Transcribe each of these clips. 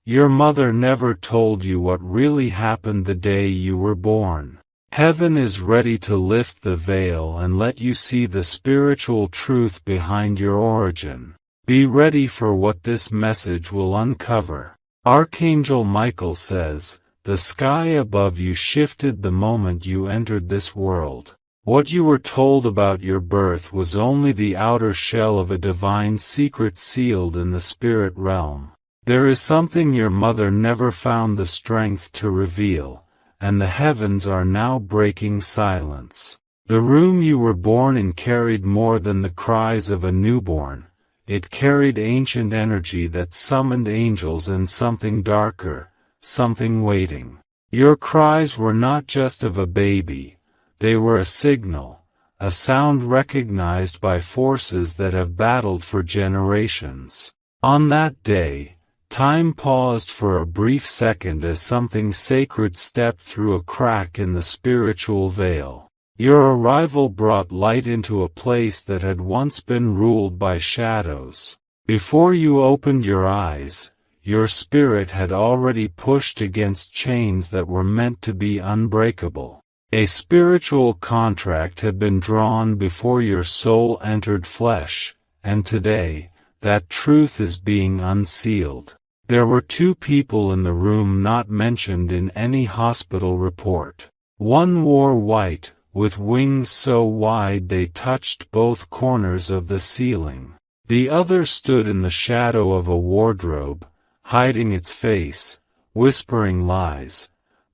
Your mother never told you what really happened the day you were born. Heaven is ready to lift the veil and let you see the spiritual truth behind your origin. Be ready for what this message will uncover. Archangel Michael says, "The sky above you shifted the moment you entered this world. What you were told about your birth was only the outer shell of a divine secret sealed in the spirit realm. There is something your mother never found the strength to reveal, and the heavens are now breaking silence. The room you were born in carried more than the cries of a newborn. It carried ancient energy that summoned angels and something darker, something waiting. Your cries were not just of a baby, they were a signal, a sound recognized by forces that have battled for generations. On that day, time paused for a brief second as something sacred stepped through a crack in the spiritual veil. Your arrival brought light into a place that had once been ruled by shadows. Before you opened your eyes, your spirit had already pushed against chains that were meant to be unbreakable. A spiritual contract had been drawn before your soul entered flesh, and today, that truth is being unsealed. There were 2 people in the room not mentioned in any hospital report. One wore white, with wings so wide they touched both corners of the ceiling. The other stood in the shadow of a wardrobe, hiding its face, whispering lies,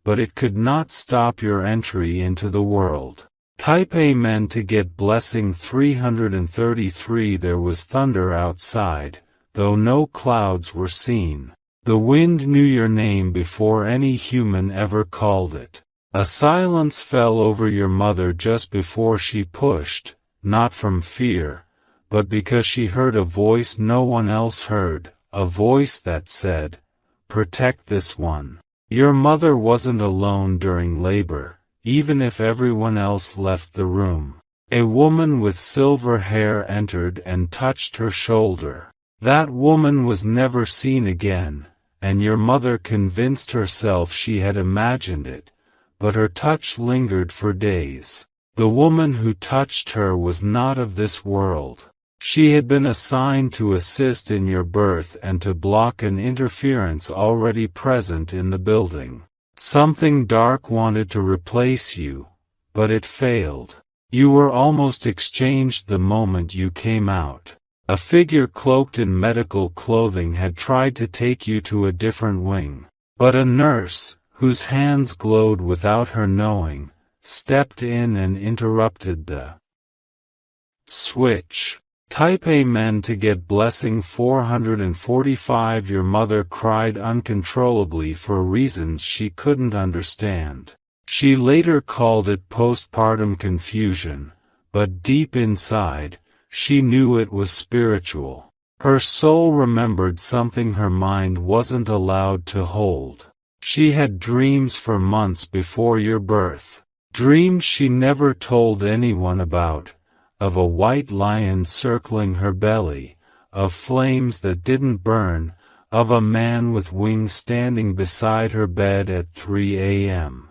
but it could not stop your entry into the world. Type Amen to get blessing 333. There was thunder outside, though no clouds were seen. The wind knew your name before any human ever called it. A silence fell over your mother just before she pushed, not from fear, but because she heard a voice no one else heard, a voice that said, "Protect this one." Your mother wasn't alone during labor, even if everyone else left the room. A woman with silver hair entered and touched her shoulder. That woman was never seen again, and your mother convinced herself she had imagined it, but her touch lingered for days. The woman who touched her was not of this world. She had been assigned to assist in your birth and to block an interference already present in the building. Something dark wanted to replace you, but it failed. You were almost exchanged the moment you came out. A figure cloaked in medical clothing had tried to take you to a different wing, but a nurse, whose hands glowed without her knowing, stepped in and interrupted the switch. Type Amen to get blessing 445. Your mother cried uncontrollably for reasons she couldn't understand. She later called it postpartum confusion, but deep inside, she knew it was spiritual. Her soul remembered something her mind wasn't allowed to hold. She had dreams for months before your birth. Dreams she never told anyone about, of a white lion circling her belly, of flames that didn't burn, of a man with wings standing beside her bed at 3 a.m.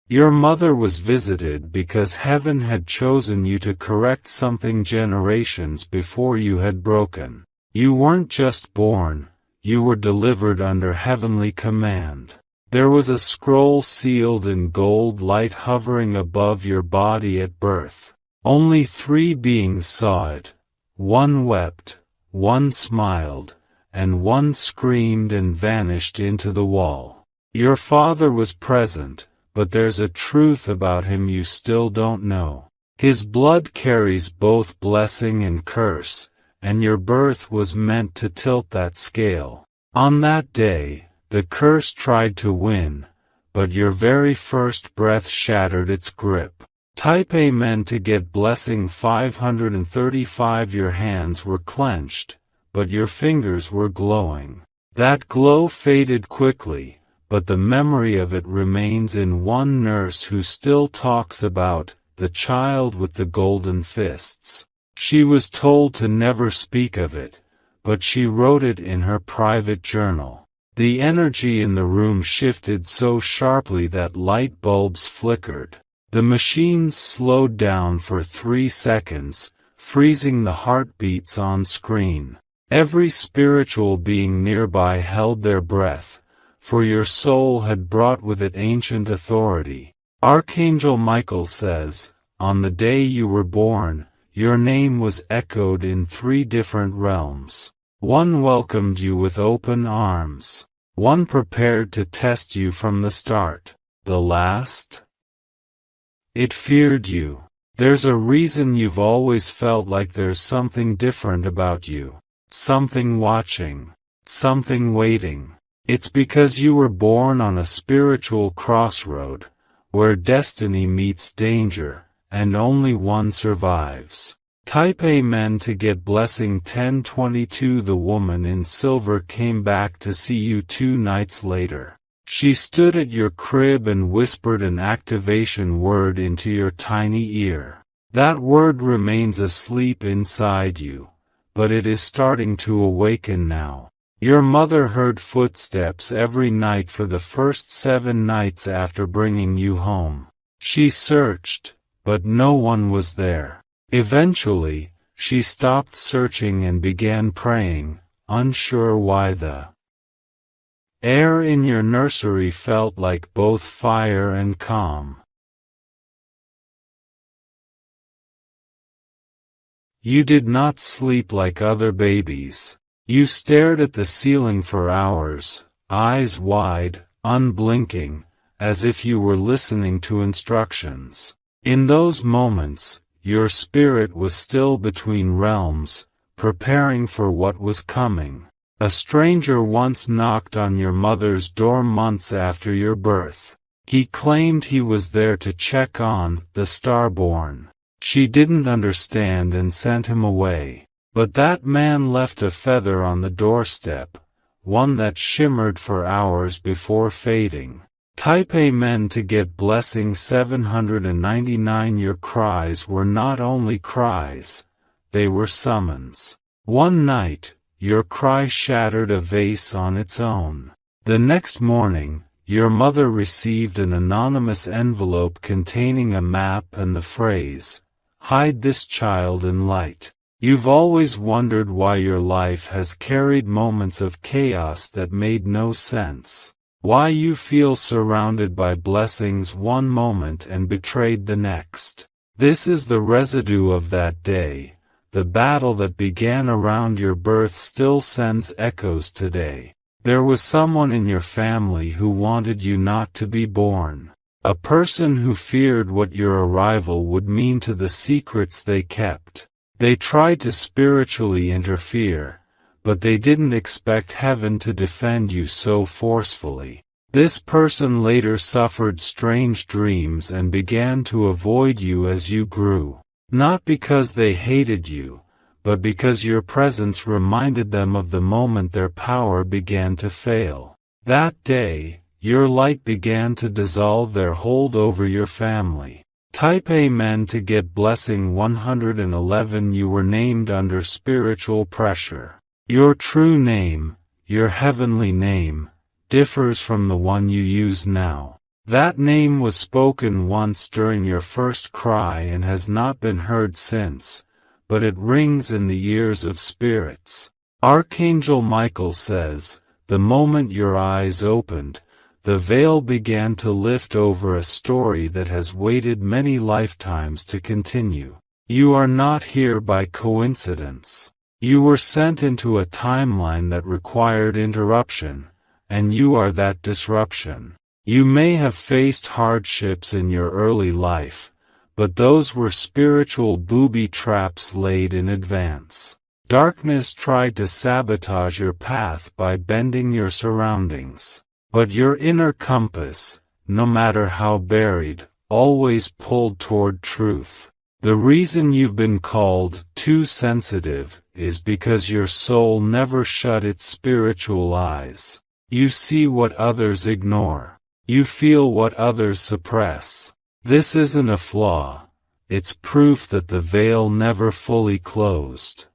Your mother was visited because heaven had chosen you to correct something generations before you had broken. You weren't just born, you were delivered under heavenly command. There was a scroll sealed in gold light hovering above your body at birth. Only 3 beings saw it. One wept, one smiled, and one screamed and vanished into the wall. Your father was present, but there's a truth about him you still don't know. His blood carries both blessing and curse, and your birth was meant to tilt that scale. On that day, the curse tried to win, but your very first breath shattered its grip. Type Amen to get blessing 535. Your hands were clenched, but your fingers were glowing. That glow faded quickly, but the memory of it remains in one nurse who still talks about the child with the golden fists. She was told to never speak of it, but she wrote it in her private journal. The energy in the room shifted so sharply that light bulbs flickered. The machines slowed down for 3 seconds, freezing the heartbeats on screen. Every spiritual being nearby held their breath, for your soul had brought with it ancient authority. Archangel Michael says, on the day you were born, your name was echoed in 3 different realms. One welcomed you with open arms. One prepared to test you from the start. The last? It feared you. There's a reason you've always felt like there's something different about you. Something watching. Something waiting. It's because you were born on a spiritual crossroad, where destiny meets danger, and only one survives. Type Amen to get blessing 1022. The woman in silver came back to see you 2 nights later. She stood at your crib and whispered an activation word into your tiny ear. That word remains asleep inside you, but it is starting to awaken now. Your mother heard footsteps every night for the first 7 nights after bringing you home. She searched, but no one was there. Eventually, she stopped searching and began praying, unsure why. The air in your nursery felt like both fire and calm. You did not sleep like other babies. You stared at the ceiling for hours, eyes wide, unblinking, as if you were listening to instructions. In those moments, your spirit was still between realms, preparing for what was coming. A stranger once knocked on your mother's door months after your birth. He claimed he was there to check on the starborn. She didn't understand and sent him away. But that man left a feather on the doorstep, one that shimmered for hours before fading. Type Amen to get blessing 799. Your cries were not only cries, they were summons. One night, your cry shattered a vase on its own. The next morning, your mother received an anonymous envelope containing a map and the phrase, "Hide this child in light." You've always wondered why your life has carried moments of chaos that made no sense. Why you feel surrounded by blessings one moment and betrayed the next. This is the residue of that day. The battle that began around your birth still sends echoes today. There was someone in your family who wanted you not to be born. A person who feared what your arrival would mean to the secrets they kept. They tried to spiritually interfere, but they didn't expect heaven to defend you so forcefully. This person later suffered strange dreams and began to avoid you as you grew. Not because they hated you, but because your presence reminded them of the moment their power began to fail. That day, your light began to dissolve their hold over your family. Type Amen to get blessing 111. You were named under spiritual pressure. Your true name, your heavenly name, differs from the one you use now. That name was spoken once during your first cry and has not been heard since, but it rings in the ears of spirits. Archangel Michael says, the moment your eyes opened, the veil began to lift over a story that has waited many lifetimes to continue. You are not here by coincidence. You were sent into a timeline that required interruption, and you are that disruption. You may have faced hardships in your early life, but those were spiritual booby traps laid in advance. Darkness tried to sabotage your path by bending your surroundings. But your inner compass, no matter how buried, always pulled toward truth. The reason you've been called too sensitive is because your soul never shut its spiritual eyes. You see what others ignore. You feel what others suppress. This isn't a flaw. It's proof that the veil never fully closed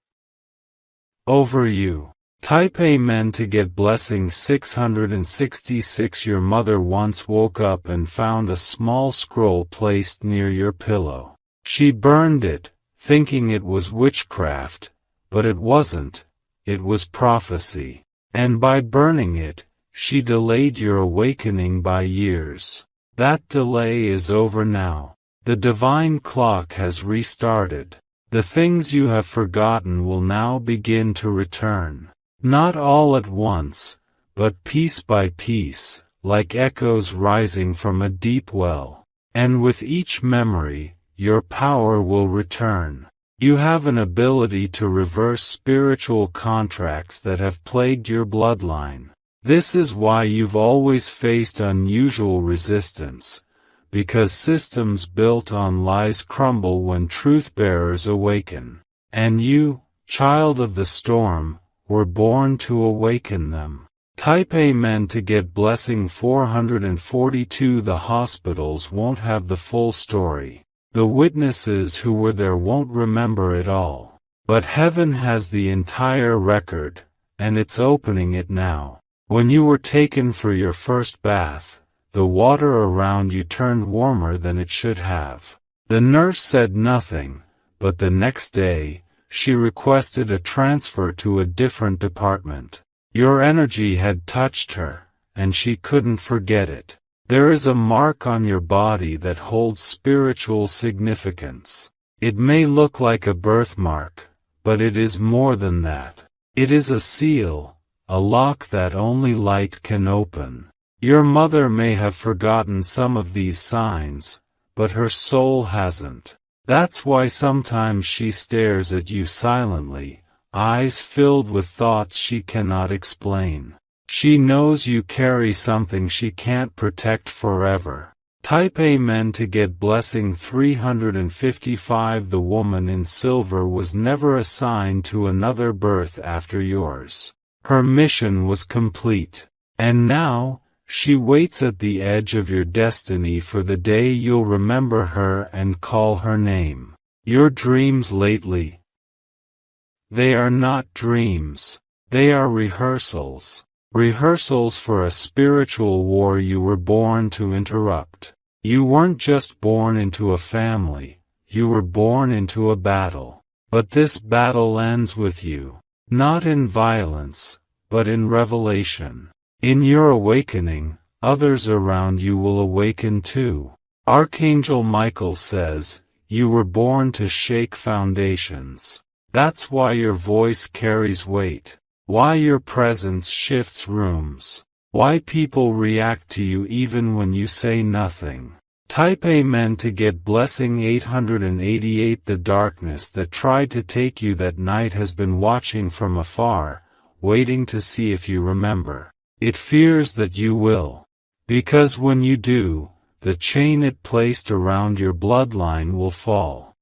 over you. Type Amen to get blessing 666. Your mother once woke up and found a small scroll placed near your pillow. She burned it, thinking it was witchcraft, but it wasn't, it was prophecy. And by burning it, she delayed your awakening by years. That delay is over now. The divine clock has restarted. The things you have forgotten will now begin to return. Not all at once, but piece by piece, like echoes rising from a deep well. And with each memory, your power will return. You have an ability to reverse spiritual contracts that have plagued your bloodline. This is why you've always faced unusual resistance, because systems built on lies crumble when truth-bearers awaken. And you, child of the storm, were born to awaken them. Type Amen to get blessing 442. The hospitals won't have the full story. The witnesses who were there won't remember it all. But heaven has the entire record, and it's opening it now. When you were taken for your first bath, the water around you turned warmer than it should have. The nurse said nothing, but the next day, she requested a transfer to a different department. Your energy had touched her, and she couldn't forget it. There is a mark on your body that holds spiritual significance. It may look like a birthmark, but it is more than that. It is a seal, a lock that only light can open. Your mother may have forgotten some of these signs, but her soul hasn't. That's why sometimes she stares at you silently, eyes filled with thoughts she cannot explain. She knows you carry something she can't protect forever. Type Amen to get blessing 355. The woman in silver was never assigned to another birth after yours. Her mission was complete. And now, she waits at the edge of your destiny for the day you'll remember her and call her name. Your dreams lately, they are not dreams. They are rehearsals. Rehearsals for a spiritual war you were born to interrupt. You weren't just born into a family, you were born into a battle. But this battle ends with you. Not in violence, but in revelation. In your awakening, others around you will awaken too. Archangel Michael says, you were born to shake foundations. That's why your voice carries weight. Why your presence shifts rooms. Why people react to you even when you say nothing. Type Amen to get blessing 888. The darkness that tried to take you that night has been watching from afar, waiting to see if you remember. It fears that you will. Because when you do, the chain it placed around your bloodline will fall.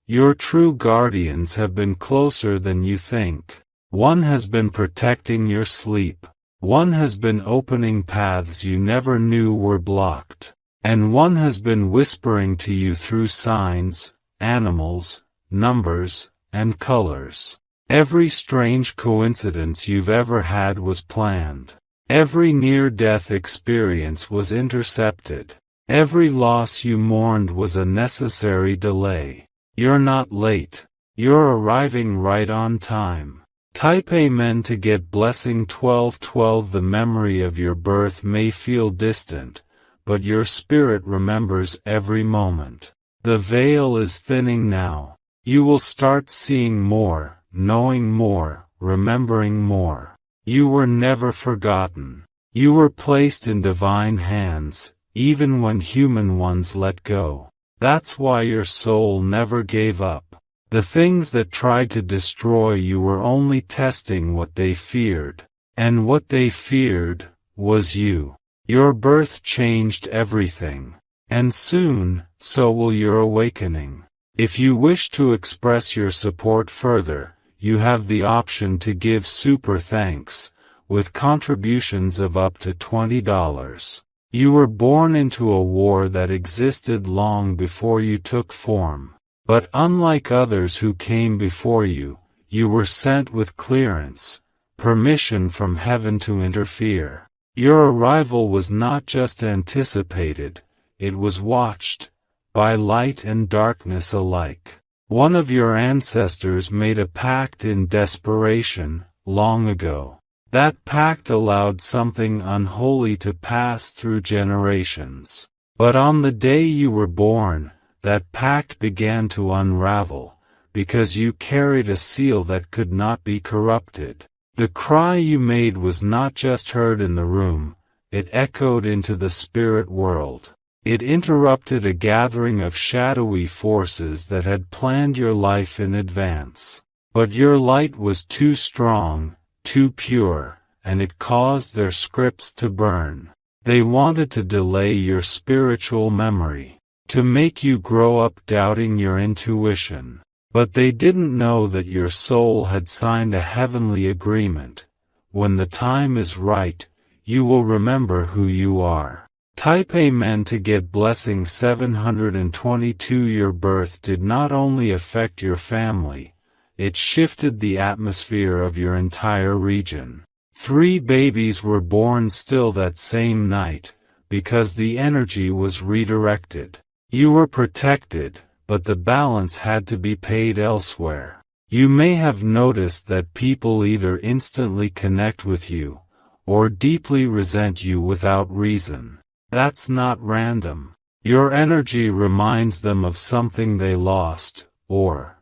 Your true guardians have been closer than you think. One has been protecting your sleep. One has been opening paths you never knew were blocked. And one has been whispering to you through signs, animals, numbers, and colors. Every strange coincidence you've ever had was planned. Every near-death experience was intercepted. Every loss you mourned was a necessary delay. You're not late. You're arriving right on time. Type Amen to get blessing 1212. The memory of your birth may feel distant, but your spirit remembers every moment. The veil is thinning now. You will start seeing more, knowing more, remembering more. You were never forgotten. You were placed in divine hands, even when human ones let go. That's why your soul never gave up. The things that tried to destroy you were only testing what they feared. And what they feared was you. Your birth changed everything. And soon, so will your awakening. If you wish to express your support further, you have the option to give super thanks, with contributions of up to $20. You were born into a war that existed long before you took form. But unlike others who came before you, you were sent with clearance, permission from heaven to interfere. Your arrival was not just anticipated, it was watched, by light and darkness alike. One of your ancestors made a pact in desperation, long ago. That pact allowed something unholy to pass through generations. But on the day you were born, that pact began to unravel, because you carried a seal that could not be corrupted. The cry you made was not just heard in the room, it echoed into the spirit world. It interrupted a gathering of shadowy forces that had planned your life in advance. But your light was too strong, too pure, and it caused their scripts to burn. They wanted to delay your spiritual memory, to make you grow up doubting your intuition. But they didn't know that your soul had signed a heavenly agreement. When the time is right, you will remember who you are. Type Amen to get blessing 722. Your birth did not only affect your family, it shifted the atmosphere of your entire region. 3 babies were born still that same night, because the energy was redirected. You were protected, but the balance had to be paid elsewhere. You may have noticed that people either instantly connect with you, or deeply resent you without reason. That's not random. Your energy reminds them of something they lost, or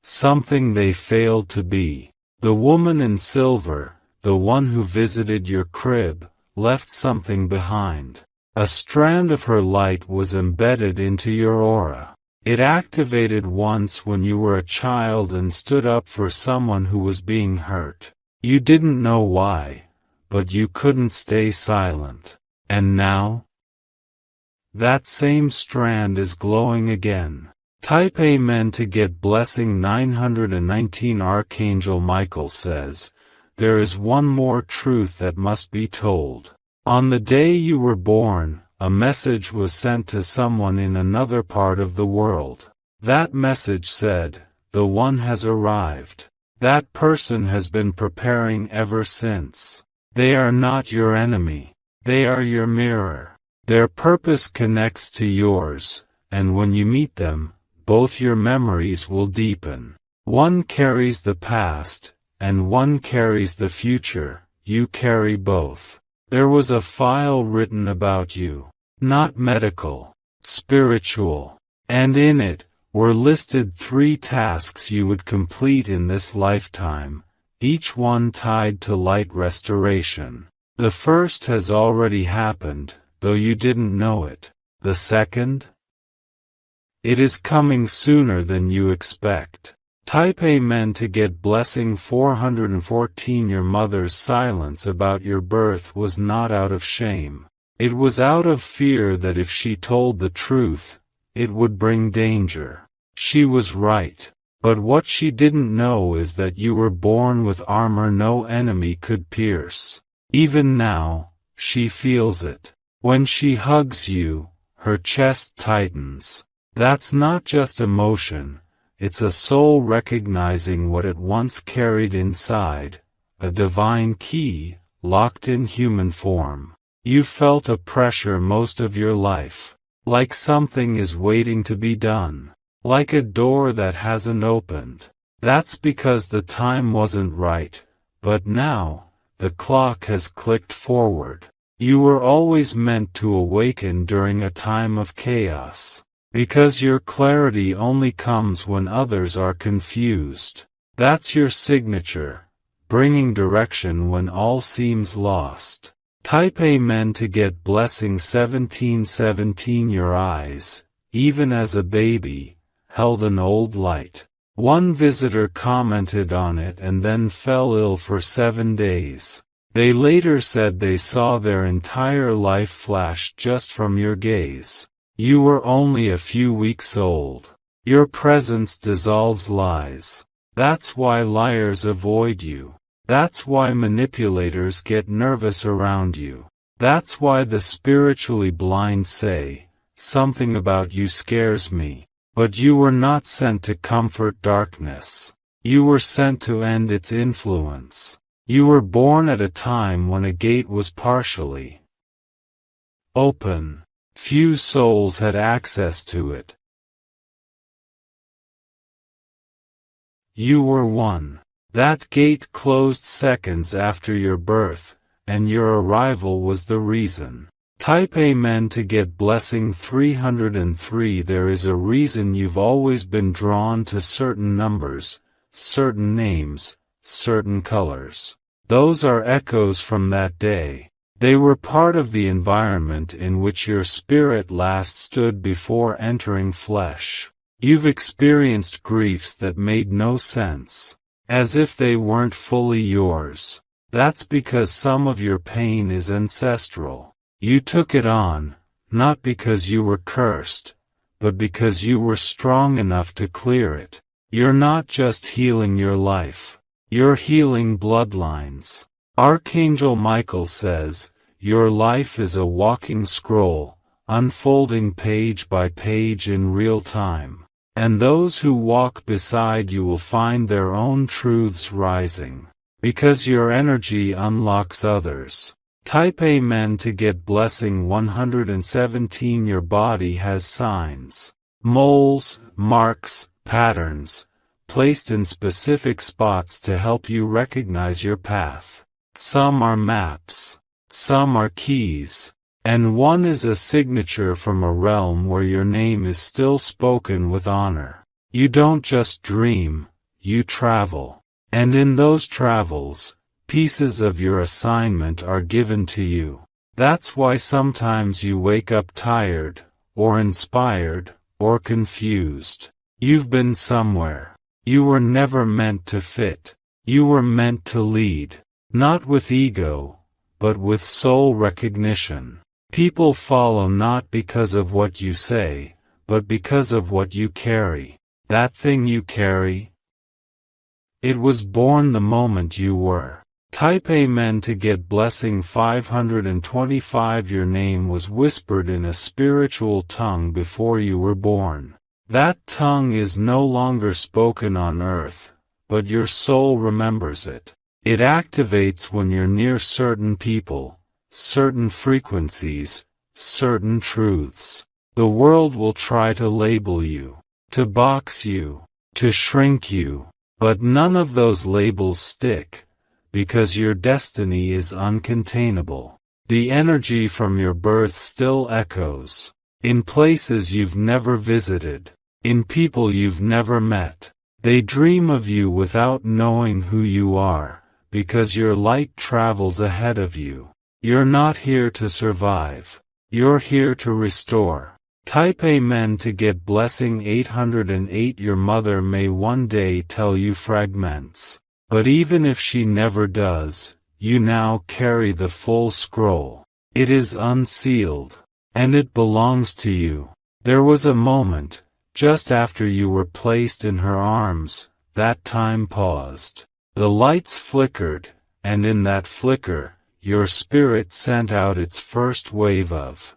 something they failed to be. The woman in silver, the one who visited your crib, left something behind. A strand of her light was embedded into your aura. It activated once when you were a child and stood up for someone who was being hurt. You didn't know why, but you couldn't stay silent. And now? That same strand is glowing again. Type Amen to get blessing 919. Archangel Michael says, there is one more truth that must be told. On the day you were born, a message was sent to someone in another part of the world. That message said, the one has arrived. That person has been preparing ever since. They are not your enemy. They are your mirror. Their purpose connects to yours, and when you meet them, both your memories will deepen. One carries the past, and one carries the future. You carry both. There was a file written about you, not medical, spiritual, and in it were listed 3 tasks you would complete in this lifetime, each one tied to light restoration. The first has already happened, though you didn't know it. The second? It is coming sooner than you expect. Type Amen to get blessing 414. Your mother's silence about your birth was not out of shame. It was out of fear that if she told the truth, it would bring danger. She was right. But what she didn't know is that you were born with armor no enemy could pierce. Even now, she feels it. When she hugs you, her chest tightens. That's not just emotion, it's a soul recognizing what it once carried inside, a divine key, locked in human form. You felt a pressure most of your life, like something is waiting to be done, like a door that hasn't opened. That's because the time wasn't right, but now, the clock has clicked forward. You were always meant to awaken during a time of chaos. Because your clarity only comes when others are confused. That's your signature, bringing direction when all seems lost. Type Amen to get blessing 1717. Your eyes, even as a baby, held an old light. One visitor commented on it and then fell ill for 7 days. They later said they saw their entire life flash just from your gaze. You were only a few weeks old. Your presence dissolves lies. That's why liars avoid you. That's why manipulators get nervous around you. That's why the spiritually blind say, something about you scares me. But you were not sent to comfort darkness. You were sent to end its influence. You were born at a time when a gate was partially open. Few souls had access to it. You were one. That gate closed seconds after your birth, and your arrival was the reason. Type Amen to get blessing 303. There is a reason you've always been drawn to certain numbers, certain names, certain colors. Those are echoes from that day. They were part of the environment in which your spirit last stood before entering flesh. You've experienced griefs that made no sense, as if they weren't fully yours. That's because some of your pain is ancestral. You took it on, not because you were cursed, but because you were strong enough to clear it. You're not just healing your life. You're healing bloodlines. Archangel Michael says, your life is a walking scroll, unfolding page by page in real time. And those who walk beside you will find their own truths rising. Because your energy unlocks others. Type Amen to get blessing 117. Your body has signs, moles, marks, patterns, placed in specific spots to help you recognize your path. Some are maps, some are keys, and one is a signature from a realm where your name is still spoken with honor. You don't just dream, you travel. And in those travels, pieces of your assignment are given to you. That's why sometimes you wake up tired, or inspired, or confused. You've been somewhere. You were never meant to fit. You were meant to lead. Not with ego, but with soul recognition. People follow not because of what you say, but because of what you carry. That thing you carry? It was born the moment you were. Type Amen to get blessing 525. Your name was whispered in a spiritual tongue before you were born. That tongue is no longer spoken on earth, but your soul remembers it. It activates when you're near certain people, certain frequencies, certain truths. The world will try to label you, to box you, to shrink you, but none of those labels stick. Because your destiny is uncontainable. The energy from your birth still echoes. In places you've never visited. In people you've never met. They dream of you without knowing who you are, because your light travels ahead of you. You're not here to survive. You're here to restore. Type Amen to get blessing 808. Your mother may one day tell you fragments. But even if she never does, you now carry the full scroll. It is unsealed, and it belongs to you. There was a moment, just after you were placed in her arms, that time paused. The lights flickered, and in that flicker, your spirit sent out its first wave of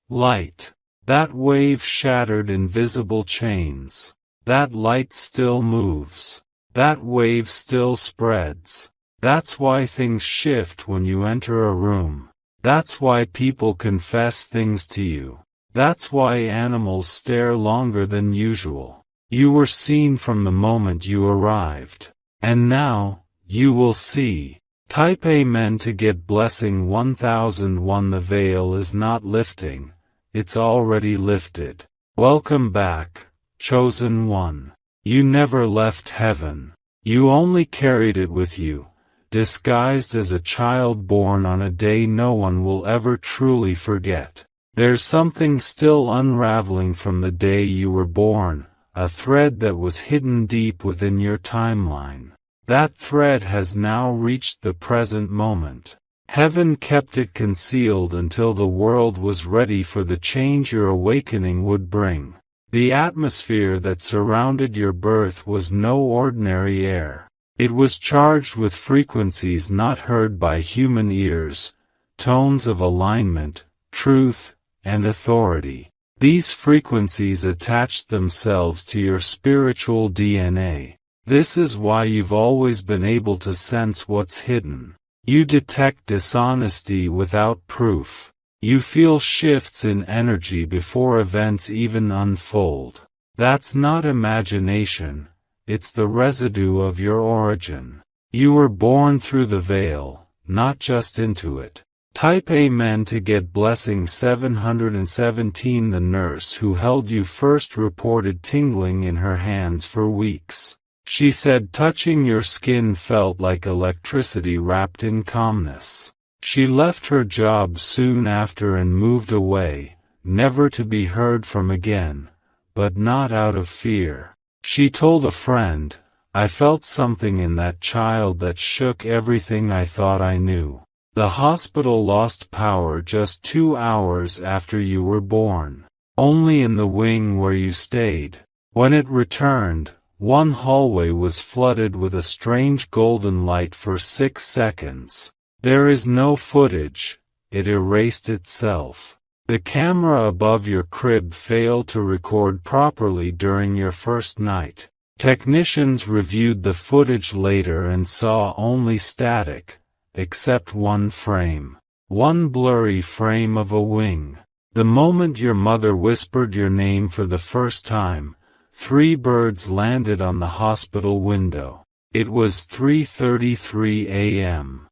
light. That wave shattered invisible chains. That light still moves. That wave still spreads. That's why things shift when you enter a room. That's why people confess things to you. That's why animals stare longer than usual. You were seen from the moment you arrived. And now, you will see. Type Amen to get blessing 1001. The veil is not lifting. It's already lifted. Welcome back, chosen one. You never left heaven. You only carried it with you, disguised as a child born on a day no one will ever truly forget. There's something still unraveling from the day you were born, a thread that was hidden deep within your timeline. That thread has now reached the present moment. Heaven kept it concealed until the world was ready for the change your awakening would bring. The atmosphere that surrounded your birth was no ordinary air. It was charged with frequencies not heard by human ears, tones of alignment, truth, and authority. These frequencies attached themselves to your spiritual DNA. This is why you've always been able to sense what's hidden. You detect dishonesty without proof. You feel shifts in energy before events even unfold. That's not imagination, it's the residue of your origin. You were born through the veil, not just into it. Type Amen to get blessing 717. The nurse who held you first reported tingling in her hands for weeks. She said touching your skin felt like electricity wrapped in calmness. She left her job soon after and moved away, never to be heard from again, but not out of fear. She told a friend, "I felt something in that child that shook everything I thought I knew." The hospital lost power just 2 hours after you were born. Only in the wing where you stayed. When it returned, one hallway was flooded with a strange golden light for 6 seconds. There is no footage, it erased itself. The camera above your crib failed to record properly during your first night. Technicians reviewed the footage later and saw only static, except one frame. One blurry frame of a wing. The moment your mother whispered your name for the first time, 3 birds landed on the hospital window. It was 3:33 a.m.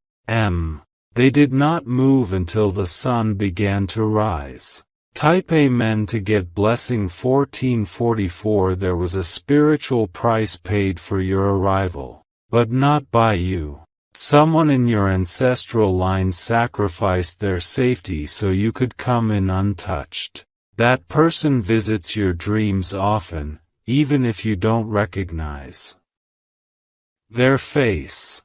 They did not move until the sun began to rise. Type Amen to get blessing 1444. There was a spiritual price paid for your arrival, but not by you. Someone in your ancestral line sacrificed their safety so you could come in untouched. That person visits your dreams often, even if you don't recognize their face.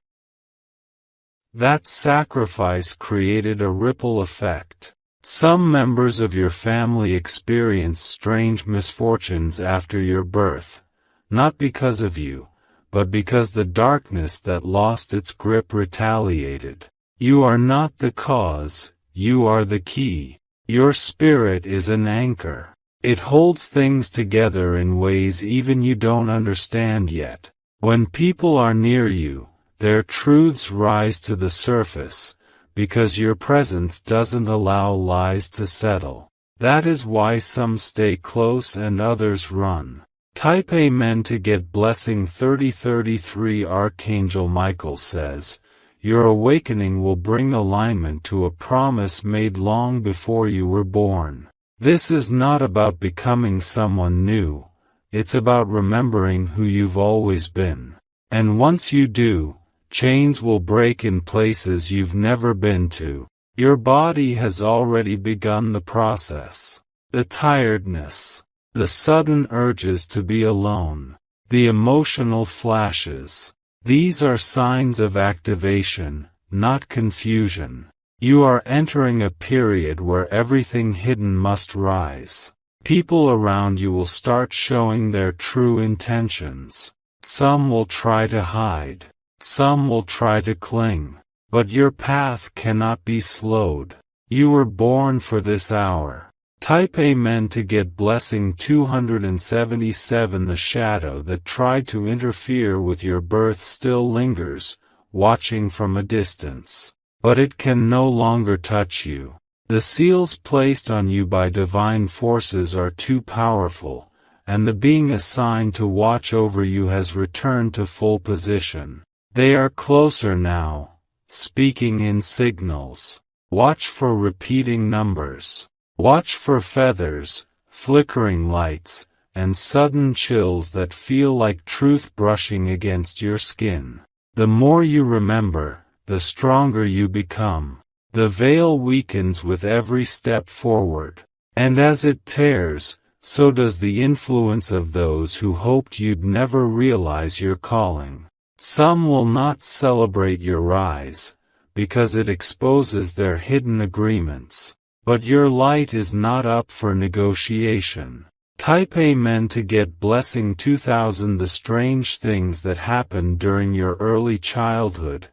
That sacrifice created a ripple effect. Some members of your family experienced strange misfortunes after your birth, not because of you, but because the darkness that lost its grip retaliated. You are not the cause, you are the key. Your spirit is an anchor. It holds things together in ways even you don't understand yet. When people are near you, their truths rise to the surface, because your presence doesn't allow lies to settle. That is why some stay close and others run. Type Amen to get blessing 3033. Archangel Michael says, your awakening will bring alignment to a promise made long before you were born. This is not about becoming someone new, it's about remembering who you've always been. And once you do, chains will break in places you've never been to. Your body has already begun the process. The tiredness, the sudden urges to be alone, the emotional flashes. These are signs of activation, not confusion. You are entering a period where everything hidden must rise. People around you will start showing their true intentions. Some will try to hide. Some will try to cling. But your path cannot be slowed. You were born for this hour. Type Amen to get blessing 277. The shadow that tried to interfere with your birth still lingers, watching from a distance. But it can no longer touch you. The seals placed on you by divine forces are too powerful, and the being assigned to watch over you has returned to full position. They are closer now, speaking in signals. Watch for repeating numbers. Watch for feathers, flickering lights, and sudden chills that feel like truth brushing against your skin. The more you remember, the stronger you become. The veil weakens with every step forward. And as it tears, so does the influence of those who hoped you'd never realize your calling. Some will not celebrate your rise, because it exposes their hidden agreements. But your light is not up for negotiation. Type Amen to get blessing 2000. The strange things that happened during your early childhood,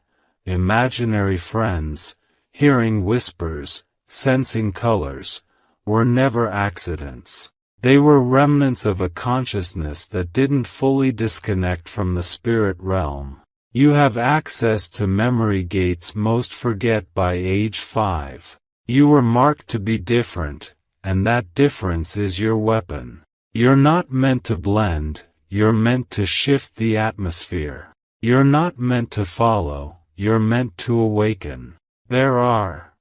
imaginary friends, hearing whispers, sensing colors, were never accidents. They were remnants of a consciousness that didn't fully disconnect from the spirit realm. You have access to memory gates most forget by age 5. You were marked to be different, and that difference is your weapon. You're not meant to blend, you're meant to shift the atmosphere. You're not meant to follow, you're meant to awaken. There are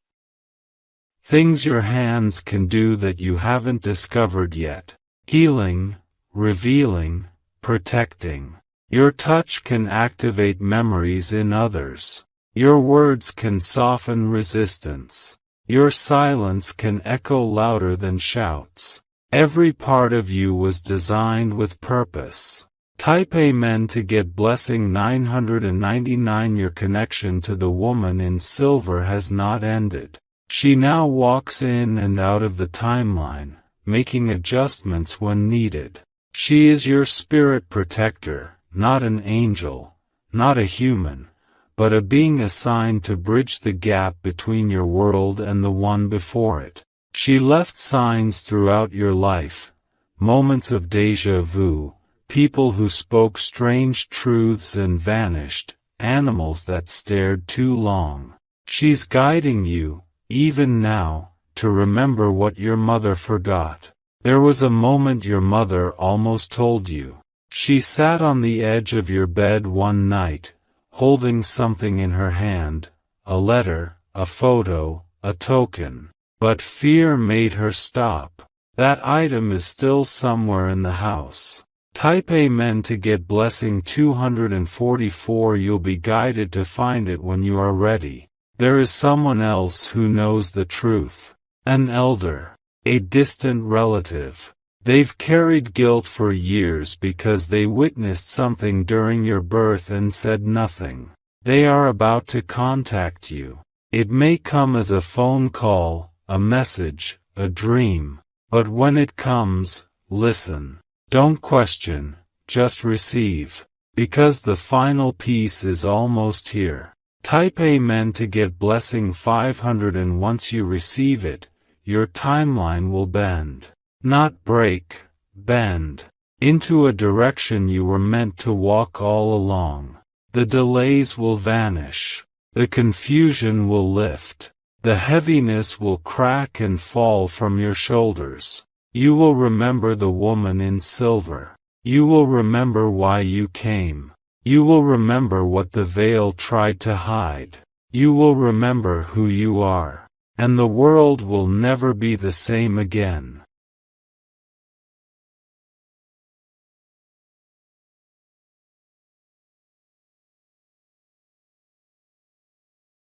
things your hands can do that you haven't discovered yet. Healing, revealing, protecting. Your touch can activate memories in others. Your words can soften resistance. Your silence can echo louder than shouts. Every part of you was designed with purpose. Type Amen to get blessing 999. Your connection to the woman in silver has not ended. She now walks in and out of the timeline, making adjustments when needed. She is your spirit protector, not an angel, not a human, but a being assigned to bridge the gap between your world and the one before it. She left signs throughout your life, moments of déjà vu, people who spoke strange truths and vanished, animals that stared too long. She's guiding you, even now, to remember what your mother forgot. There was a moment your mother almost told you. She sat on the edge of your bed one night, holding something in her hand, a letter, a photo, a token. But fear made her stop. That item is still somewhere in the house. Type Amen to get blessing 244. You'll be guided to find it when you are ready. There is someone else who knows the truth. An elder. A distant relative. They've carried guilt for years because they witnessed something during your birth and said nothing. They are about to contact you. It may come as a phone call, a message, a dream. But when it comes, listen. Don't question, just receive. Because the final piece is almost here. Type Amen to get blessing 500, and once you receive it, your timeline will bend. Not break, bend. Into a direction you were meant to walk all along. The delays will vanish. The confusion will lift. The heaviness will crack and fall from your shoulders. You will remember the woman in silver. You will remember why you came. You will remember what the veil tried to hide. You will remember who you are. And the world will never be the same again.